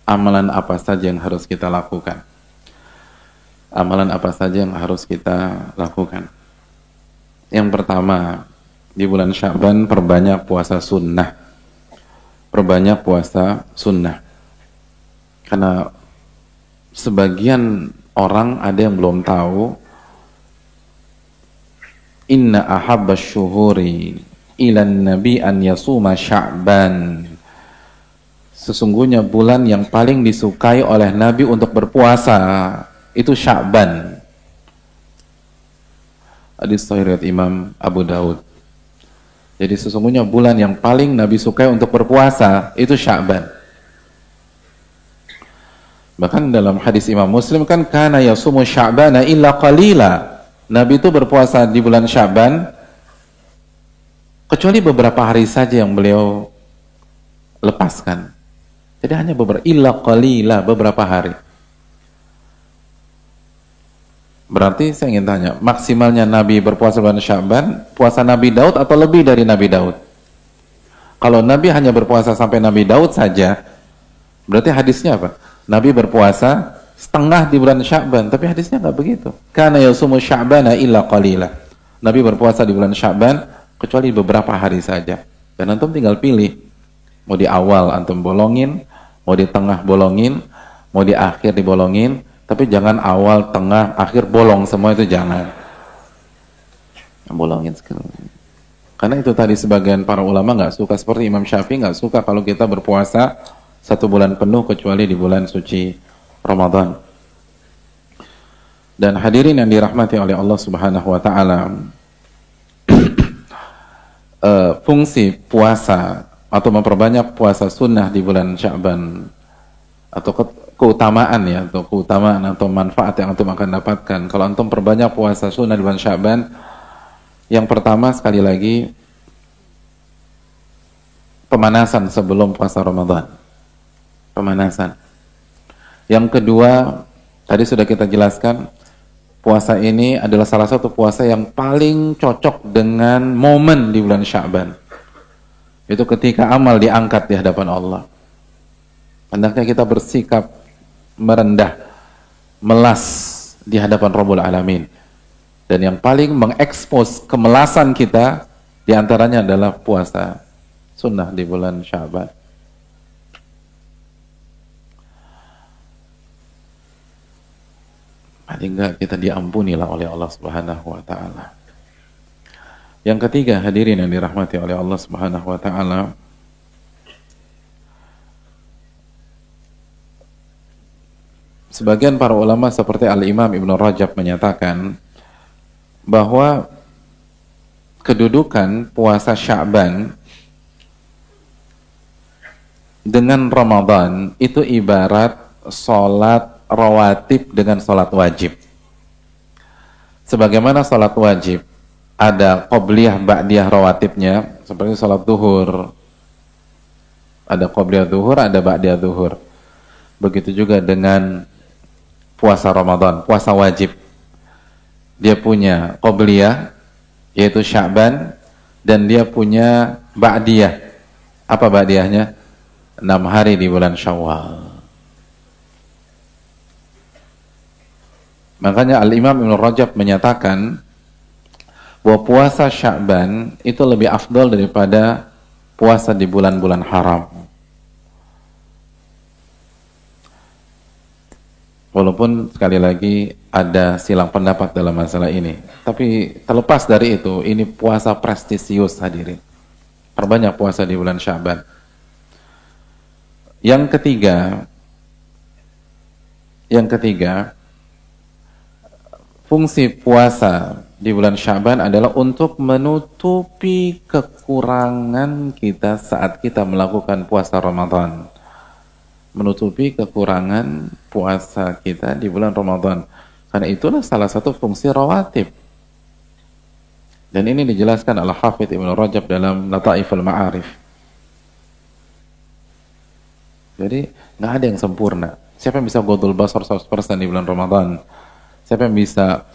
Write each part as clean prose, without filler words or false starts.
amalan apa saja yang harus kita lakukan. Amalan apa saja yang harus kita lakukan. Yang pertama, di bulan Sya'ban perbanyak puasa sunnah. Perbanyak puasa sunnah. Karena sebagian orang ada yang belum tahu, inna ahabbas syuhuri ilan nabi an yasuma Sya'ban. Sesungguhnya bulan yang paling disukai oleh Nabi untuk berpuasa itu Sya'ban. Hadis sahih riwayat Imam Abu Daud. Jadi sesungguhnya bulan yang paling Nabi sukai untuk berpuasa itu Sya'ban. Bahkan dalam hadis Imam Muslim kan kana yasumu Sya'bana illa qalila. Nabi itu berpuasa di bulan Sya'ban kecuali beberapa hari saja yang beliau lepaskan. Jadi hanya beberapa, illa qalila, beberapa hari. Berarti saya ingin tanya, maksimalnya Nabi berpuasa bulan Sya'ban, puasa Nabi Daud atau lebih dari Nabi Daud? Kalau Nabi hanya berpuasa sampai Nabi Daud saja, berarti hadisnya apa? Nabi berpuasa setengah di bulan Sya'ban, tapi hadisnya nggak begitu. Kana yasumu Sya'bana illa qalila. Nabi berpuasa di bulan Sya'ban kecuali beberapa hari saja. Dan antum tinggal pilih, mau di awal antum bolongin, mau di tengah bolongin, mau di akhir dibolongin, tapi jangan awal, tengah, akhir bolong semua, itu jangan. Bolongin sekali. Karena itu tadi sebagian para ulama nggak suka, seperti Imam Syafi'i nggak suka kalau kita berpuasa 1 bulan penuh kecuali di bulan suci Ramadan. Dan hadirin yang dirahmati oleh Allah Subhanahu wa taala, fungsi puasa atau memperbanyak puasa sunnah di bulan Sya'ban, atau keutamaan ya, atau keutamaan atau manfaat yang antum akan dapatkan kalau antum perbanyak puasa sunnah di bulan Sya'ban. Yang pertama, sekali lagi, pemanasan sebelum puasa Ramadan. Pemanasan. Yang kedua, tadi sudah kita jelaskan, puasa ini adalah salah satu puasa yang paling cocok dengan momen di bulan Sya'ban. Itu ketika amal diangkat di hadapan Allah. Hendaknya kita bersikap merendah, melas di hadapan Rabbul Alamin. Dan yang paling mengekspos kemelasan kita diantaranya adalah puasa sunnah di bulan Sya'ban. Paling enggak kita diampunilah oleh Allah Subhanahu wa taala. Yang ketiga, hadirin yang dirahmati oleh Allah Subhanahu wa taala, sebagian para ulama seperti Al-Imam Ibn Rajab menyatakan bahwa kedudukan puasa Sya'ban dengan Ramadan itu ibarat sholat rawatib dengan sholat wajib. Sebagaimana sholat wajib ada qobliyah ba'diyah rawatibnya, seperti sholat zuhur ada qobliyah zuhur, ada ba'diyah zuhur. Begitu juga dengan puasa Ramadan, puasa wajib. Dia punya qobliyah, yaitu Sya'ban, dan dia punya ba'diyah. Apa ba'diyahnya? 6 hari di bulan Syawal. Makanya Al-Imam Ibn Rajab menyatakan bahwa puasa Sya'ban itu lebih afdal daripada puasa di bulan-bulan haram. Walaupun sekali lagi ada silang pendapat dalam masalah ini. Tapi terlepas dari itu, ini puasa prestisius, hadirin. Perbanyak puasa di bulan Sya'ban. Yang ketiga, fungsi puasa di bulan Sya'ban adalah untuk menutupi kekurangan kita saat kita melakukan puasa Ramadan. Menutupi kekurangan puasa kita di bulan Ramadan. Karena itulah salah satu fungsi rawatib. Dan ini dijelaskan oleh Hafidz Ibn Rajab dalam Lataiful Ma'arif. Jadi nggak ada yang sempurna. Siapa yang bisa Ghadul Basar 100% di bulan Ramadan? Siapa yang bisa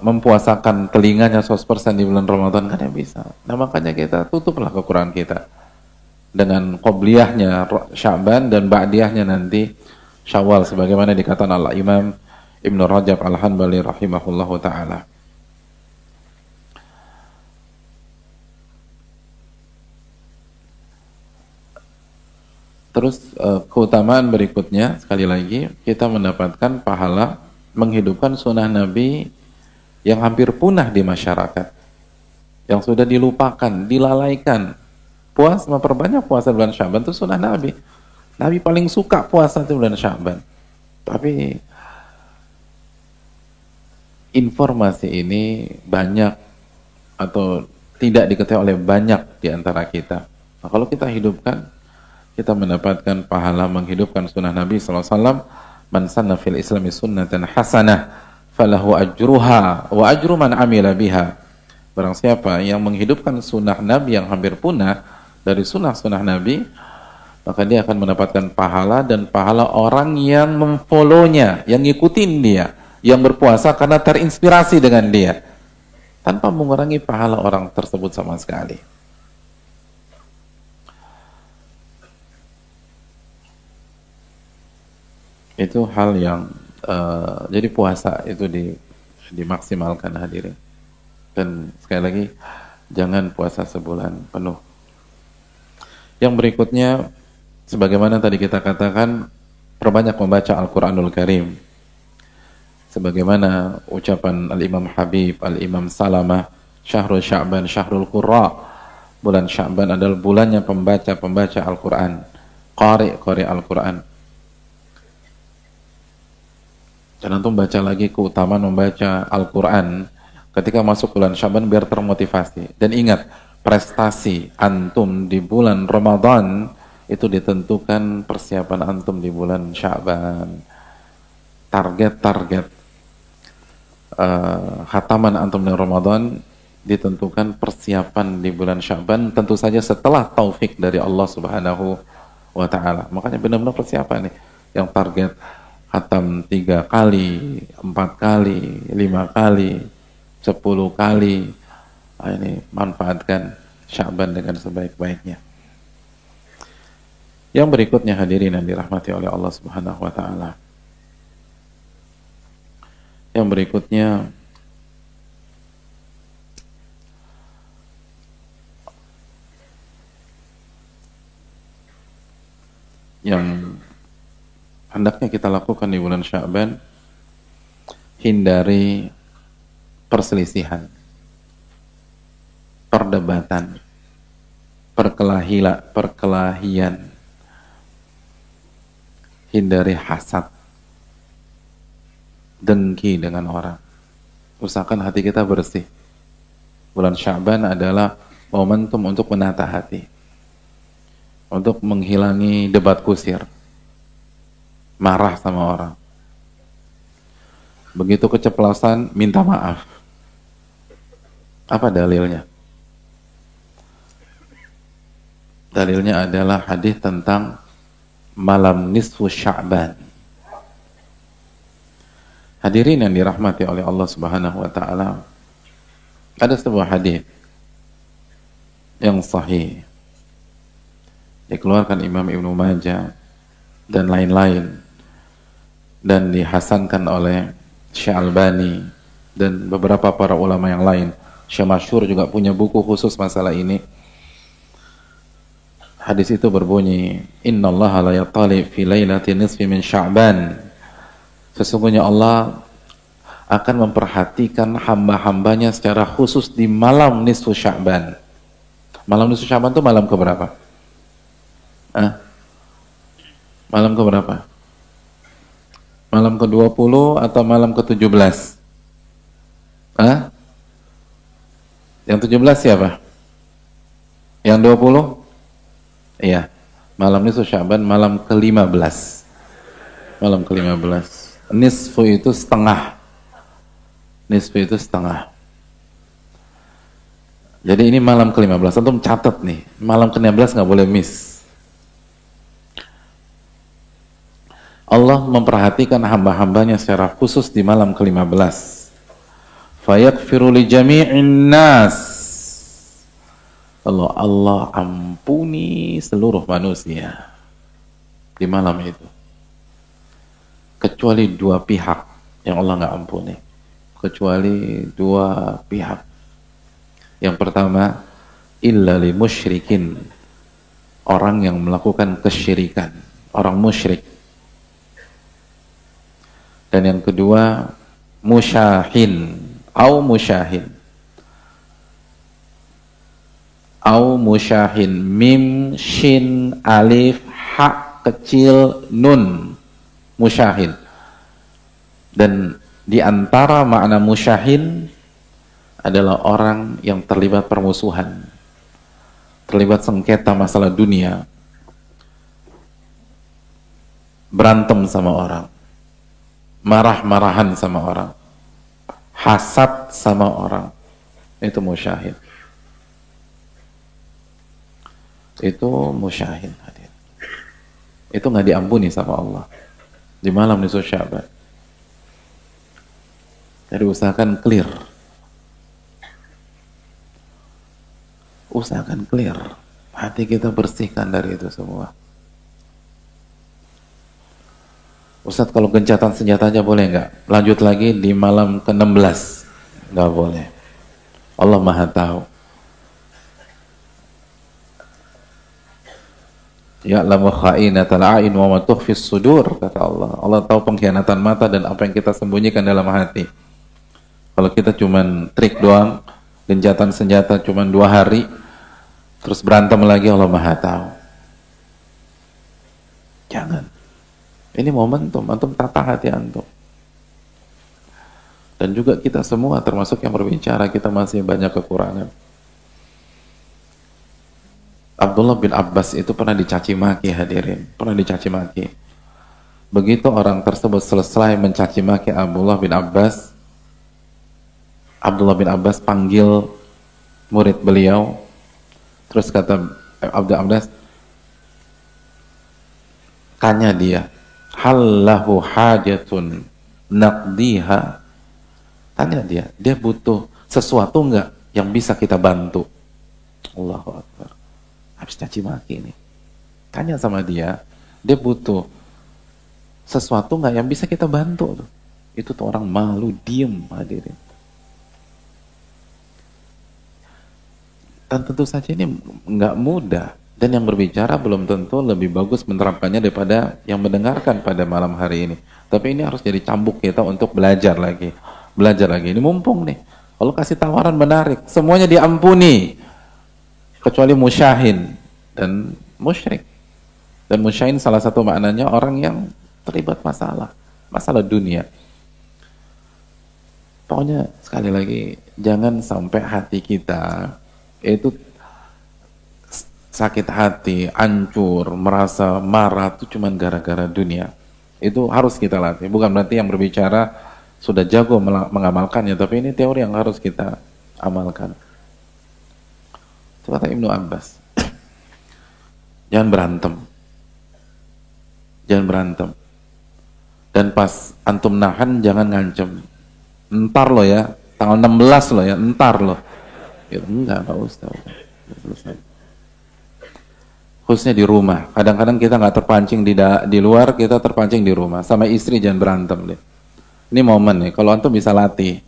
mempuasakan telinganya 100% di bulan Ramadan? Kan yang bisa. Nah makanya kita tutuplah kekurangan kita. dengan qobliyahnya Sya'ban dan ba'diyahnya nanti Syawal, sebagaimana dikatakan Al-Imam Ibnu Rajab Al-Hanbali rahimahullahu ta'ala. Terus keutamaan berikutnya, sekali lagi kita mendapatkan pahala menghidupkan sunnah Nabi yang hampir punah di masyarakat, yang sudah dilupakan, dilalaikan. Memperbanyak puasa bulan Sya'ban itu sunnah Nabi. Nabi paling suka puasa itu bulan Sya'ban. Tapi informasi ini banyak atau tidak diketahui oleh banyak di antara kita. Nah, kalau kita hidupkan, kita mendapatkan pahala menghidupkan sunnah Nabi SAW. Man sanna fil islami sunnatan hasanah falahu ajruha wa ajru man amila biha. Barang siapa yang menghidupkan sunnah Nabi yang hampir punah dari sunnah-sunnah Nabi, maka dia akan mendapatkan pahala dan pahala orang yang memfollownya, yang ngikutin dia, yang berpuasa karena terinspirasi dengan dia, tanpa mengurangi pahala orang tersebut sama sekali. Itu hal yang jadi puasa itu dimaksimalkan hadirin. Dan sekali lagi, jangan puasa sebulan penuh. Yang berikutnya, sebagaimana tadi kita katakan, perbanyak membaca Al-Quranul Karim. Sebagaimana ucapan Al-Imam Habib, Al-Imam Salamah, Syahrul Sya'ban, Syahrul Qurra. Bulan Sya'ban adalah bulannya pembaca Al-Quran, qari Al-Quran. Dan antum baca lagi keutamaan membaca Al-Quran ketika masuk bulan Sya'ban biar termotivasi. Dan ingat, prestasi antum di bulan Ramadan itu ditentukan persiapan antum di bulan Sya'ban. Target khataman antum di Ramadan ditentukan persiapan di bulan Sya'ban, tentu saja setelah taufik dari Allah Subhanahu wa ta'ala. Makanya benar-benar persiapan nih, yang target khatam 3 kali, 4 kali, 5 kali, 10 kali. Nah, ini manfaatkan Sya'ban dengan sebaik-baiknya. Yang berikutnya hadirin yang dirahmati oleh Allah Subhanahu wa ta'ala. Yang berikutnya yang hendaknya kita lakukan di bulan Sya'ban, hindari perselisihan, perdebatan, perkelahian, hindari hasad, dengki dengan orang. Usahakan hati kita bersih. Bulan Sya'ban adalah momentum untuk menata hati, untuk menghilangi debat kusir, marah sama orang. Begitu keceplosan, minta maaf. Apa dalilnya? Dalilnya adalah hadis tentang malam nisfu Sya'ban. Hadirin yang dirahmati oleh Allah Subhanahu wa ta'ala, ada sebuah hadis yang sahih dikeluarkan Imam Ibnu Majah dan lain-lain, dan dihasankan oleh Syekh Albani dan beberapa para ulama yang lain. Syekh Masyhur juga punya buku khusus masalah ini. Hadis itu berbunyi, innallaha la yattali fi lailati nisfi min Sya'ban. Sesungguhnya Allah akan memperhatikan hamba-hambanya secara khusus di malam nisfu Sya'ban. Malam nisfu Sya'ban itu malam keberapa? Malam keberapa? Malam ke-20 atau malam ke-17? Yang 17 siapa? Yang 20? Iya. Malam nisfu Sya'ban, malam ke-15. Malam ke-15. Nisfu itu setengah. Nisfu itu setengah. Jadi ini malam ke-15. Antum catat nih, malam ke-15 nggak boleh miss. Allah memperhatikan hamba-hambanya secara khusus di malam ke-15. Fayakfiru li jami'in nas. Allah ampuni seluruh manusia di malam itu, kecuali dua pihak yang Allah nggak ampuni, kecuali dua pihak. Yang pertama, illa li musyrikin, orang yang melakukan kesyirikan, orang musyrik. Dan yang kedua, musyahin au musyahin, au musyahin, mim shin alif ha kecil nun, musyahin. Dan di antara makna musyahin adalah orang yang terlibat permusuhan, terlibat sengketa masalah dunia, berantem sama orang, marah-marahan sama orang, hasad sama orang, itu musyahid. Itu musyahid, hadir. Itu nggak diampuni sama Allah di malam nisfu Sya'ban. Jadi usahakan clear, usahakan clear, hati kita bersihkan dari itu semua. Ustadz, kalau gencatan senjata aja boleh nggak? Lanjut lagi di malam ke-16, nggak boleh. Allah Maha tahu. Ya'lamu kha'inatal a'yun wa ma tukhfis sudur, kata Allah. Allah tahu pengkhianatan mata dan apa yang kita sembunyikan dalam hati. Kalau kita cuman trik doang, gencatan senjata cuman 2 hari, terus berantem lagi, Allah Maha tahu. Jangan. Ini momentum, antum tata hati antum. Dan juga kita semua, termasuk yang berbicara, kita masih banyak kekurangan. Abdullah bin Abbas itu pernah dicaci maki, hadirin. Pernah dicaci maki. Begitu orang tersebut selesai mencaci maki Abdullah bin Abbas panggil murid beliau. Terus kata Abdullah Abbas, tanya dia, hal lahu hajatun naqdiha, tanya dia butuh sesuatu enggak yang bisa kita bantu? Allahu Akbar. Habis caci maki ini, tanya sama dia butuh sesuatu enggak yang bisa kita bantu? Itu tuh orang malu, diem, hadirin. Dan tentu saja ini enggak mudah. Dan yang berbicara belum tentu lebih bagus menerapkannya daripada yang mendengarkan pada malam hari ini. Tapi ini harus jadi cambuk kita untuk belajar lagi. Belajar lagi. Ini mumpung nih. Allah kasih tawaran menarik. Semuanya diampuni. Kecuali musyahin dan musyrik. Dan musyahin salah satu maknanya orang yang terlibat masalah dunia. Pokoknya sekali lagi, jangan sampai hati kita itu sakit hati, hancur, merasa marah itu cuma gara-gara dunia. Itu harus kita latih. Bukan berarti yang berbicara sudah jago mengamalkannya, tapi ini teori yang harus kita amalkan. Itu kata Ibnu Abbas. Jangan berantem. Jangan berantem. Dan pas antum nahan jangan ngancem. Entar lo ya, tanggal 16 lo ya, entar lo. Ya, enggak usah. Selesai. Khususnya di rumah. Kadang-kadang kita nggak terpancing di luar, kita terpancing di rumah. Sama istri jangan berantem deh. Ini momen nih. Kalau antum bisa latih,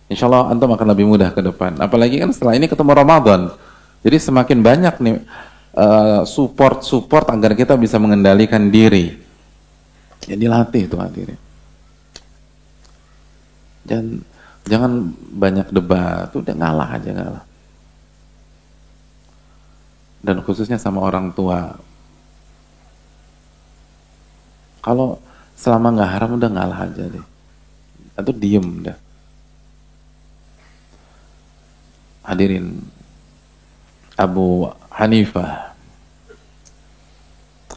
insya Allah antum akan lebih mudah ke depan. Apalagi kan setelah ini ketemu Ramadan. Jadi semakin banyak nih support agar kita bisa mengendalikan diri. Jadi latih itu hadirin. Jangan banyak debat. Udah ngalah aja, ngalah. Dan khususnya sama orang tua. Kalau selama nggak haram udah ngalah aja deh, atau diem dah. Hadirin, Abu Hanifah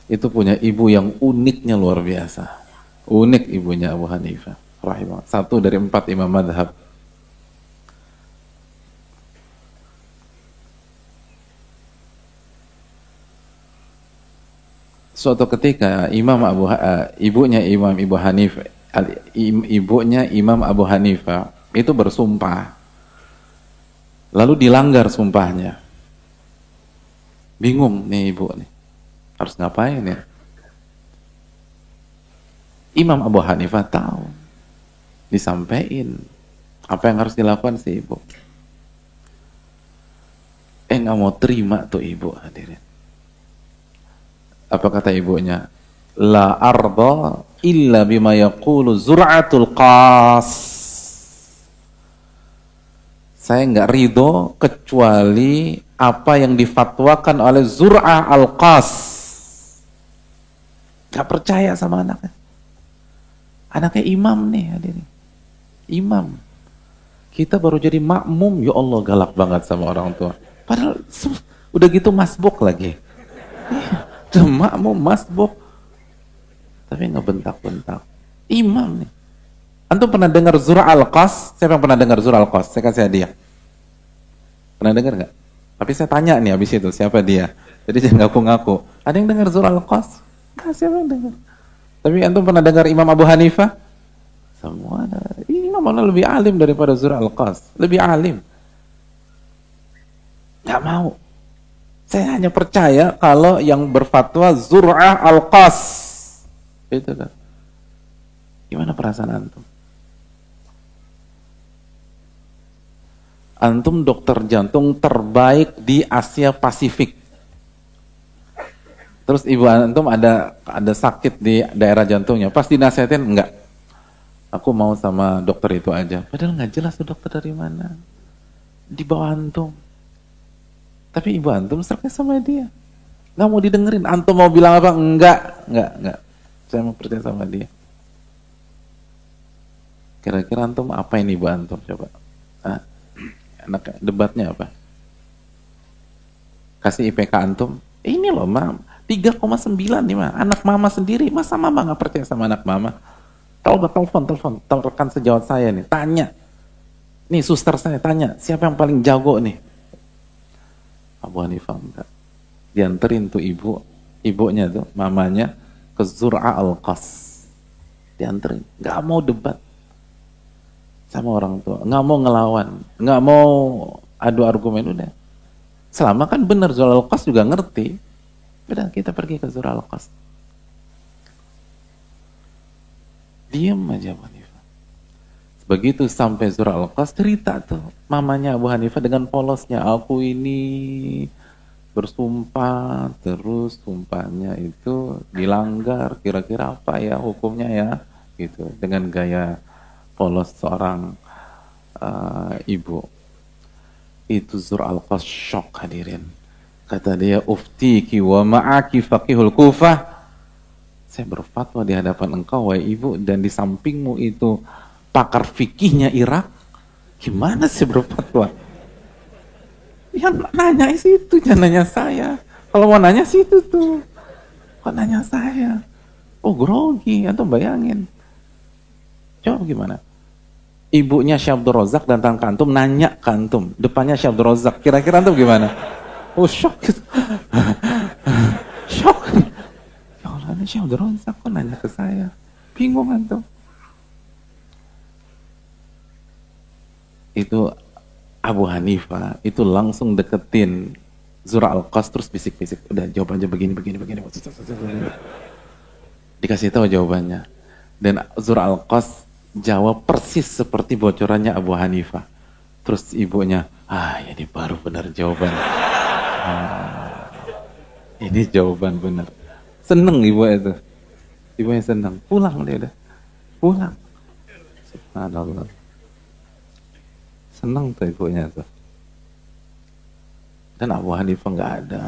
itu punya ibu yang uniknya luar biasa. Unik ibunya Abu Hanifah rahimahullah. 1 dari 4 imam madhab. Suatu ketika Imam ibunya Imam Abu Hanifah itu bersumpah, lalu dilanggar sumpahnya. Bingung nih ibu nih, harus ngapain ya? Imam Abu Hanifah tahu, disampaikan apa yang harus dilakukan si ibu. Nggak mau terima tuh ibu, hadirin. Apa kata ibunya? La arda illa bima yaqulu Zur'atul Qas. Saya nggak ridho kecuali apa yang difatwakan oleh Zur'ah Al-Qas. Nggak percaya sama anaknya. Anaknya imam nih, hadirin. Imam. Kita baru jadi makmum, ya Allah galak banget sama orang tua. Padahal udah gitu masbuk lagi. Udah makmum masbuk. Tapi nggak bentak-bentak. Imam nih. Antum pernah dengar Zur'ah Al-Qas? Siapa yang pernah dengar Zur'ah Al-Qas? Saya kasih hadiah. Pernah dengar nggak? Tapi saya tanya nih habis itu, siapa dia? Jadi jangan ngaku-ngaku. Ada yang dengar Zur'ah Al-Qas? Nggak, siapa yang dengar? Tapi antum pernah dengar Imam Abu Hanifah? Semua ada. Imam mana lebih alim daripada Zur'ah Al-Qas? Lebih alim. Nggak mau. Saya hanya percaya kalau yang berfatwa Zur'ah Al-Qas. Itu kan. Gimana perasaan antum? Antum dokter jantung terbaik di Asia Pasifik. Terus ibu antum ada sakit di daerah jantungnya. Pas dinasihatin, enggak. Aku mau sama dokter itu aja. Padahal nggak jelas tuh dokter dari mana. Di bawah antum. Tapi ibu antum serahkan sama dia. Nggak mau didengerin. Antum mau bilang apa? Enggak. Saya mau percaya sama dia. Kira-kira antum apa ini ibu antum? Coba. Anak debatnya apa? Kasih IPK antum. Ini loh, Mam. 3,9 nih, Ma. Anak mama sendiri. Masa mama nggak percaya sama anak mama? Telepon. Rekan sejawat saya nih. Tanya. Nih, suster saya tanya. Siapa yang paling jago nih? Abu Hanifah enggak. Dianterin tuh ibunya tuh, mamanya ke Zur'ah Al-Qas. Dianterin. Nggak mau debat sama orang tua. Nggak mau ngelawan. Nggak mau adu argumen, udah. Selama kan benar Zur'ah Al-Qas juga ngerti. Udah, kita pergi ke Zur'ah Al-Qas. Diam aja Abu Hanifah. Begitu sampai Zur'ah Al-Qas, cerita tuh mamanya Abu Hanifah dengan polosnya, aku ini bersumpah, terus sumpahnya itu dilanggar, kira-kira apa ya hukumnya ya, gitu, dengan gaya polos seorang ibu. Itu Zur'ah Al-Qas shock, hadirin. Kata dia, uftiki wa ma'aki faqihul Kufah. Saya berfatwa di hadapan engkau, wahai ibu, dan di sampingmu itu pakar fikihnya Irak. Gimana sih berfatwa? Yang nanya situ, jangan nanya saya. Kalau mau nanya situ tuh, kok nanya saya? Oh, grogi, atau bayangin. Coba gimana? Ibunya Syekh Abdul Razak datang ke antum, nanya ke antum, depannya Syekh Abdul Razak. Kira-kira antum gimana? Oh, shock. Shock. Ya Allah, ini Syekh Abdul Razak kok nanya ke saya? Bingung antum. Itu Abu Hanifah itu langsung deketin Zur'ah Al-Qas, terus bisik-bisik, udah jawab aja begini. Dikasih tahu jawabannya, dan Zur'ah Al-Qas jawab persis seperti bocorannya Abu Hanifah. Terus ibunya, ini baru benar jawaban. Ini jawaban benar. Seneng ibu itu, ibunya seneng. Pulang dia udah, pulang. Subhanallah. Senang tuh ibunya tuh. Dan Abu Hanifah nggak ada.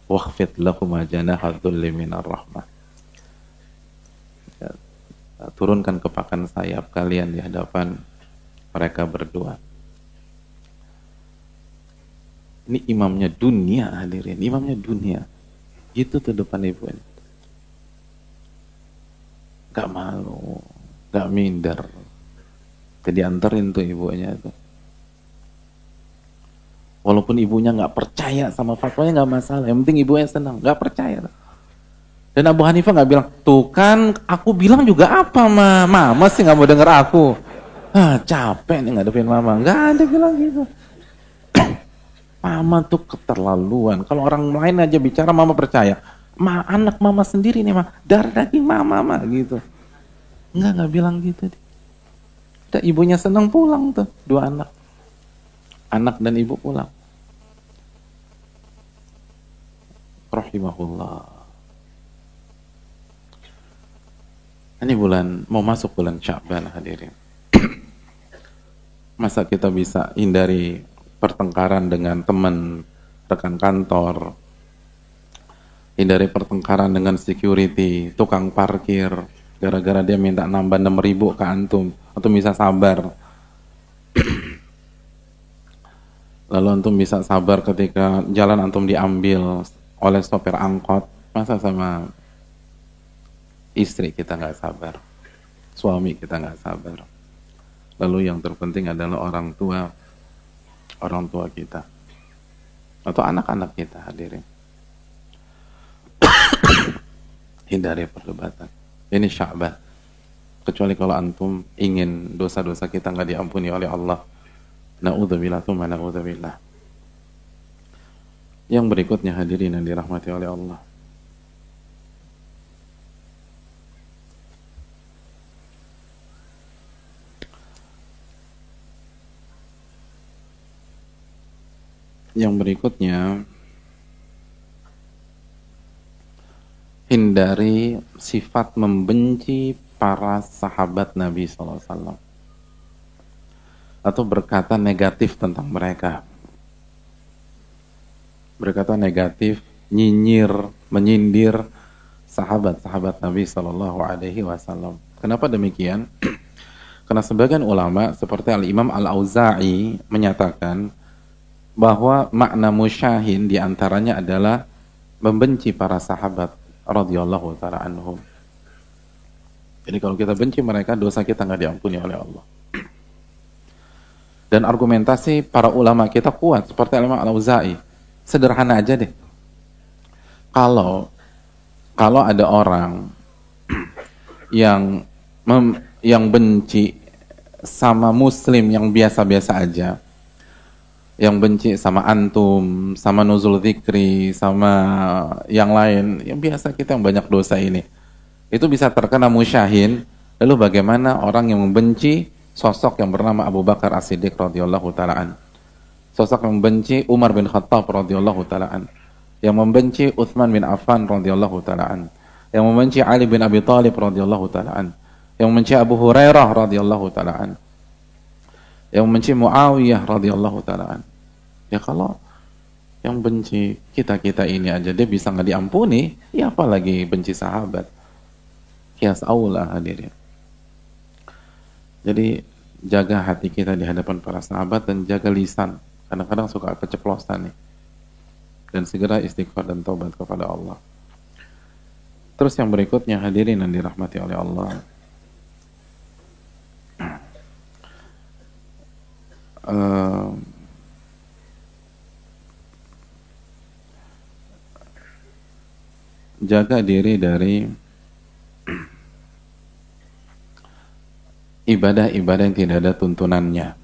Wakhfid lakum janaha dhulli minar rahmah. Ya, turunkan kepakan sayap kalian di hadapan mereka berdua. Ini imamnya dunia, hadirin. Imamnya dunia. Gitu tuh depan ibu ini. Gak malu, gak minder. Jadi anterin tuh ibunya tuh. Walaupun ibunya nggak percaya sama fatwanya nggak masalah, yang penting ibunya senang, nggak percaya. Dan Abu Hanifah nggak bilang, tuh kan aku bilang juga apa mama sih nggak mau denger aku. Capek nih ngadepin mama, nggak ada bilang gitu. Mama tuh keterlaluan. Kalau orang lain aja bicara mama percaya. Anak mama sendiri nih mah, darah daging mama gitu. Enggak bilang gitu. Udah ibunya senang pulang tuh, dua anak. Anak dan ibu pulang. Rahimahullah. Ini mau masuk bulan Sya'ban hadirin. Masa kita bisa hindari pertengkaran dengan teman, rekan kantor, hindari pertengkaran dengan security, tukang parkir, gara-gara dia minta nambah 6.000 ke antum, antum bisa sabar. Lalu antum bisa sabar ketika jalan antum diambil oleh sopir angkot. Masa sama istri kita nggak sabar, suami kita nggak sabar. Lalu yang terpenting adalah orang tua kita atau anak-anak kita hadirin. Hindari perdebatan. Ini Sya'ban. Kecuali kalau antum ingin dosa-dosa kita nggak diampuni oleh Allah. Na'udzubillah tsumma na'udzubillah. Yang berikutnya hadirin yang dirahmati oleh Allah. Yang berikutnya, hindari sifat membenci para sahabat Nabi SAW atau berkata negatif tentang mereka. Berkata negatif, nyinyir, menyindir sahabat-sahabat Nabi SAW. Kenapa demikian? Karena sebagian ulama seperti Al-Imam Al-Auza'i menyatakan bahwa makna musyahin diantaranya adalah membenci para sahabat radhiyallahu ta'ala anhum. Jadi kalau kita benci mereka, dosa kita nggak diampuni oleh Allah. Dan argumentasi para ulama kita kuat, seperti Imam Al-Auza'i. Sederhana aja deh. Kalau ada orang yang benci sama muslim yang biasa-biasa aja, yang benci sama antum, sama nuzul zikri, sama yang lain, yang biasa kita yang banyak dosa ini, itu bisa terkena musyahin. Lalu bagaimana orang yang membenci sosok yang bernama Abu Bakar As-Siddiq radhiyallahu ta'ala, sosok yang membenci Umar bin Khattab radhiyallahu ta'ala, yang membenci Utsman bin Affan radhiyallahu ta'ala, yang membenci Ali bin Abi Thalib radhiyallahu ta'ala, yang membenci Abu Hurairah radhiyallahu ta'ala, yang membenci Muawiyah radhiyallahu ta'ala. Ya kalau yang benci kita ini aja dia bisa nggak diampuni, ya apalagi benci sahabat. Kias aula hadirin. Jadi jaga hati kita di hadapan para sahabat dan jaga lisan. Kadang-kadang suka keceplosan nih. Dan segera istighfar dan taubat kepada Allah. Terus yang berikutnya hadirin yang dirahmati oleh Allah. Jaga diri dari ibadah-ibadah yang tidak ada tuntunannya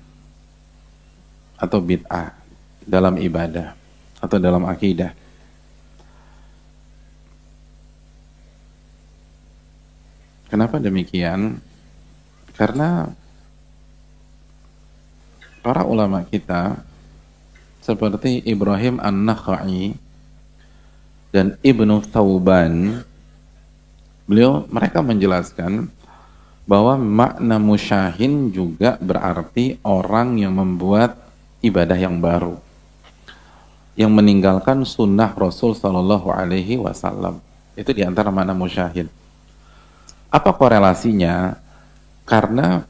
atau bid'ah dalam ibadah atau dalam akidah. Kenapa demikian? Karena para ulama kita seperti Ibrahim An-Nakha'i dan Ibnu Thauban, mereka menjelaskan bahwa makna musyahin juga berarti orang yang membuat ibadah yang baru, yang meninggalkan sunnah Rasul Sallallahu Alaihi Wasallam. Itu diantara makna musyahin. Apa korelasinya? Karena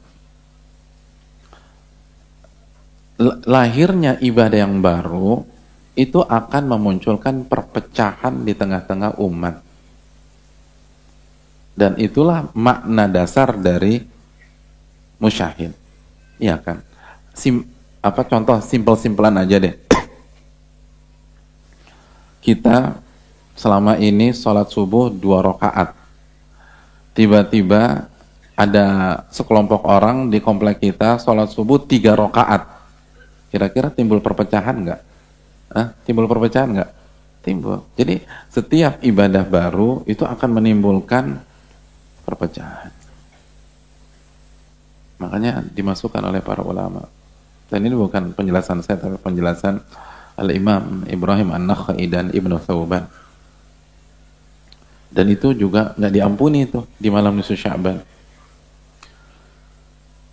lahirnya ibadah yang baru itu akan memunculkan perpecahan di tengah-tengah umat. Dan itulah makna dasar dari musyahin. Iya kan? Contoh simpel-simpelan aja deh. Kita selama ini sholat subuh 2 rakaat. Tiba-tiba ada sekelompok orang di komplek kita sholat subuh 3 rakaat. Kira-kira timbul perpecahan nggak? Timbul perpecahan nggak? Timbul. Jadi setiap ibadah baru itu akan menimbulkan perpecahan. Makanya dimasukkan oleh para ulama. Dan ini bukan penjelasan saya, tapi penjelasan Al-Imam Ibrahim An-Nakhai dan Ibnu Thawban. Dan itu juga nggak diampuni itu di malam nisfu Sya'ban.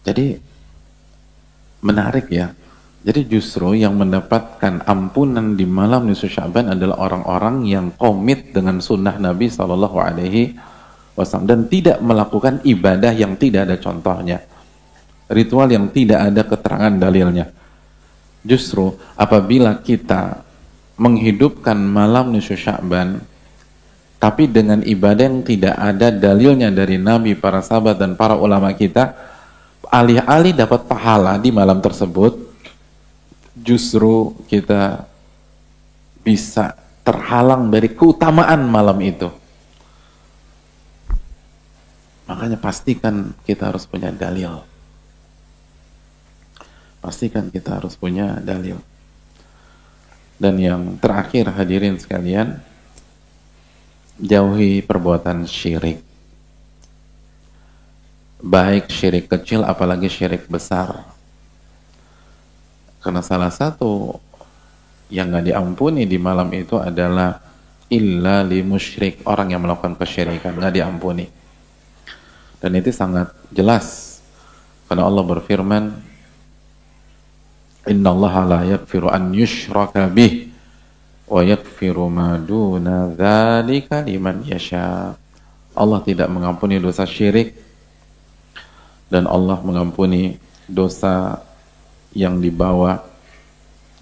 Jadi menarik ya. Jadi justru yang mendapatkan ampunan di malam nisfu Sya'ban adalah orang-orang yang komit dengan sunnah Nabi SAW dan tidak melakukan ibadah yang tidak ada contohnya, ritual yang tidak ada keterangan dalilnya. Justru apabila kita menghidupkan malam nisfu Sya'ban tapi dengan ibadah yang tidak ada dalilnya dari Nabi, para sahabat dan para ulama kita, alih-alih dapat pahala di malam tersebut, justru kita bisa terhalang dari keutamaan malam itu. Makanya pastikan kita harus punya dalil. Pastikan kita harus punya dalil. Dan yang terakhir hadirin sekalian, jauhi perbuatan syirik. Baik syirik kecil apalagi syirik besar. Karena salah satu yang nggak diampuni di malam itu adalah illa li musyrik, orang yang melakukan kesyirikan, nggak diampuni. Dan itu sangat jelas karena Allah berfirman, innallaha la yaghfiru an yushraka bih wa yaghfiru ma duna dzalika liman yasha. Allah tidak mengampuni dosa syirik dan Allah mengampuni dosa yang di bawah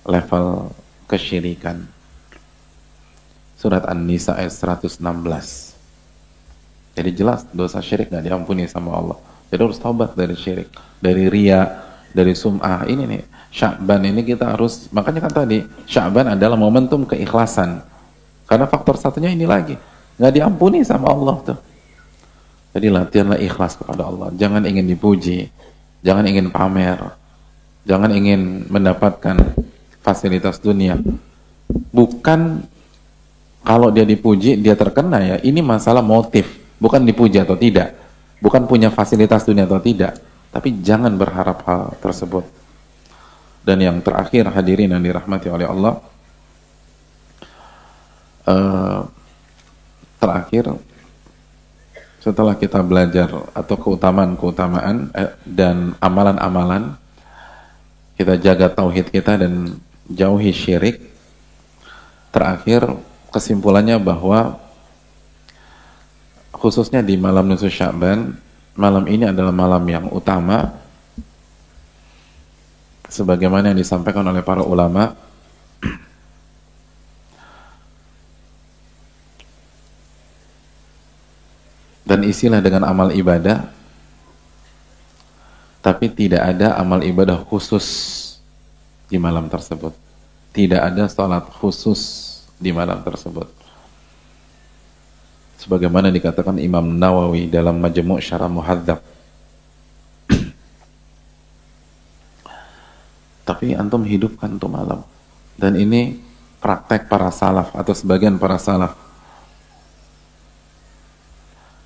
level kesyirikan. Surat An-Nisa ayat 116. Jadi jelas dosa syirik nggak diampuni sama Allah. Jadi harus taubat dari syirik, dari riya, dari sum'ah. Ini nih Sya'ban ini kita harus, makanya kan tadi Sya'ban adalah momentum keikhlasan. Karena faktor satunya ini lagi, nggak diampuni sama Allah tuh. Jadi latihanlah ikhlas kepada Allah. Jangan ingin dipuji, jangan ingin pamer, jangan ingin mendapatkan fasilitas dunia. Bukan kalau dia dipuji dia terkena ya. Ini masalah motif, bukan dipuji atau tidak, bukan punya fasilitas dunia atau tidak. Tapi jangan berharap hal tersebut. Dan yang terakhir hadirin yang dirahmati oleh Allah, terakhir setelah kita belajar atau keutamaan dan amalan-amalan, kita jaga tauhid kita dan jauhi syirik. Terakhir kesimpulannya bahwa khususnya di malam nisfu Sya'ban, malam ini adalah malam yang utama sebagaimana yang disampaikan oleh para ulama. Dan isilah dengan amal ibadah, tapi tidak ada amal ibadah khusus di malam tersebut. Tidak ada salat khusus di malam tersebut. Sebagaimana dikatakan Imam Nawawi dalam Majmu' Syarah Muhadzab. Tapi antum hidupkan tuh malam. Dan ini praktek para salaf atau sebagian para salaf.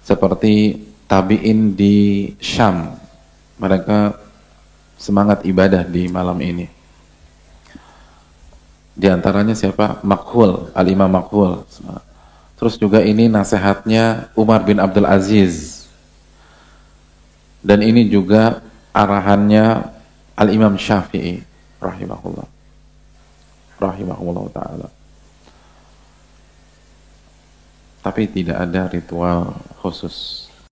Seperti tabi'in di Syam, mereka semangat ibadah di malam ini. Di antaranya siapa? Makhul, Al-Imam Makhul. Terus juga ini nasihatnya Umar bin Abdul Aziz. Dan ini juga arahannya Al-Imam Syafi'i rahimahullah. Rahimahullah ta'ala. Tapi tidak ada ritual khusus.